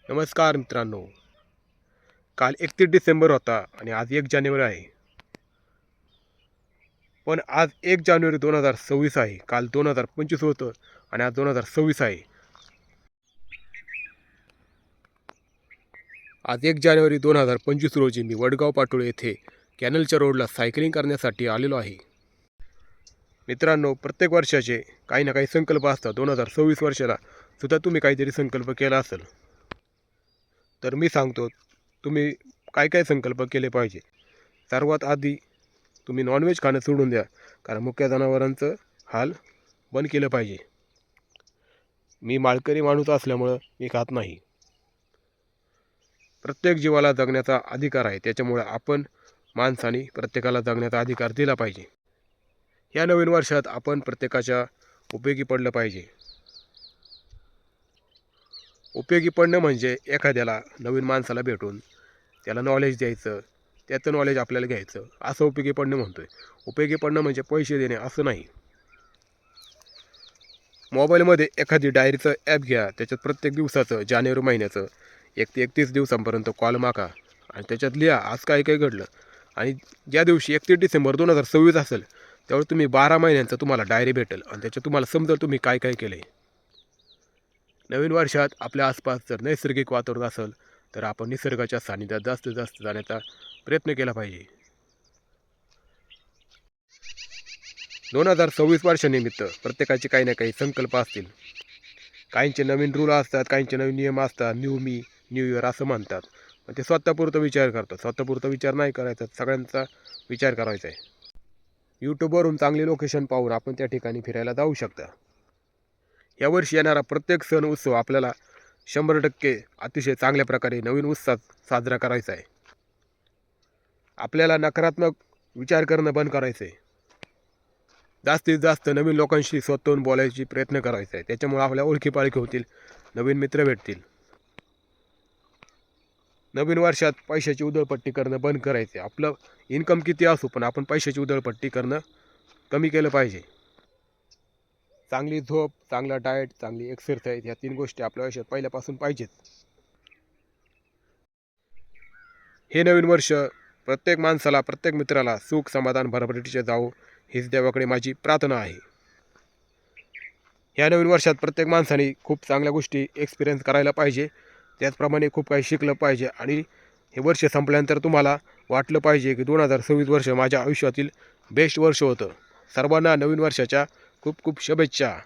नमस्कार मित्रांनो. काल 31 डिसेंबर होता आणि आज 1 जानेवारी आहे. पण आज 1 जानेवारी 2026 आहे. काल 2025 होतं आणि आज 2026 आहे. आज 1 जानेवारी 2025 रोजी मी वडगाव पाटोळे येथे कॅनलच्या रोडला सायकलिंग करण्यासाठी आलेलो आहे. मित्रांनो, प्रत्येक वर्षाचे काही ना काही संकल्प असतात. 2026 वर्षाला सुद्धा तुम्ही काहीतरी संकल्प केला असेल. तर मी सांगतो तुम्ही काय काय संकल्प केले पाहिजे. सर्वात आधी तुम्ही नॉनव्हेज खाणं सोडून द्या, कारण मुक्या जनावरांचं हाल बंद केलं पाहिजे. मी माळकरी माणूस असल्यामुळं मी खात नाही. प्रत्येक जीवाला जगण्याचा अधिकार आहे, त्याच्यामुळे आपण माणसाने प्रत्येकाला जगण्याचा अधिकार दिला पाहिजे. या नवीन वर्षात आपण प्रत्येकाच्या उपयोगी पडलं पाहिजे. उपयोगी पडणं म्हणजे एखाद्याला नवीन माणसाला भेटून त्याला नॉलेज द्यायचं, त्याचं नॉलेज आपल्याला घ्यायचं, असं उपयोगी पडणं म्हणतोय. उपयोगी पडणं म्हणजे पैसे देणे असं नाही. मोबाईलमध्ये एखादी डायरीचं ॲप घ्या, त्याच्यात प्रत्येक दिवसाचं जानेवारी महिन्याचं 1 ते 31 दिवसांपर्यंत कॉल मागा आणि त्याच्यात लिहा आज काय काय घडलं. आणि ज्या दिवशी 31 डिसेंबर 2026 असेल त्यावेळी तुम्ही 12 महिन्यांचं तुम्हाला डायरी भेटेल आणि त्याच्यात तुम्हाला समजेल तुम्ही काय काय केलं आहे. नवीन वर्षात आपल्या आसपास जर नैसर्गिक वातावरण असेल तर आपण निसर्गाच्या सानिध्यात जास्तीत जास्त जाण्याचा प्रयत्न केला पाहिजे. 2026 वर्षानिमित्त प्रत्येकाचे काही ना काही संकल्प असतील. काहींचे नवीन रूल असतात, काहींचे नवीन नियम असतात. न्यू मी न्यू इयर असं म्हणतात. पण ते स्वतःपुरतं विचार करतात. स्वतःपुरतं विचार नाही करायचा, सगळ्यांचा विचार करायचा आहे. यूट्यूबवरून चांगली लोकेशन पाहून आपण त्या ठिकाणी फिरायला जाऊ शकता. यावर्षी येणारा प्रत्येक सण उत्सव आपल्याला 100% अतिशय चांगल्या प्रकारे नवीन उत्साहात साजरा करायचा आहे. आपल्याला नकारात्मक विचार करणं बंद करायचं आहे. जास्तीत जास्त नवीन लोकांशी स्वतःहून बोलायची प्रयत्न करायचा आहे. त्याच्यामुळे आपल्या ओळखीपाळखी होतील, नवीन मित्र भेटतील. नवीन वर्षात पैशाची उधळपट्टी करणं बंद करायचे. आपलं इन्कम किती असो पण आपण पैशाची उधळपट्टी करणं कमी केलं पाहिजे. चांगली झोप, चांगला डाएट, चांगली एक्सरसाइज ह्या 3 गोष्टी आपल्या आयुष्यात पहिल्यापासून पाहिजेत. हे नवीन वर्ष प्रत्येक माणसाला, प्रत्येक मित्राला सुख, समाधान, भरभराटीचे जावो हीच देवाकडे माझी प्रार्थना आहे. या नवीन वर्षात प्रत्येक माणसाने खूप चांगल्या गोष्टी एक्सपिरियन्स करायला पाहिजे. त्याचप्रमाणे खूप काही शिकलं पाहिजे आणि हे वर्ष संपल्यानंतर तुम्हाला वाटलं पाहिजे की 2026 वर्ष माझ्या आयुष्यातील बेस्ट वर्ष होतं. सर्वांना नवीन वर्षाच्या खूप खूप शुभेच्छा.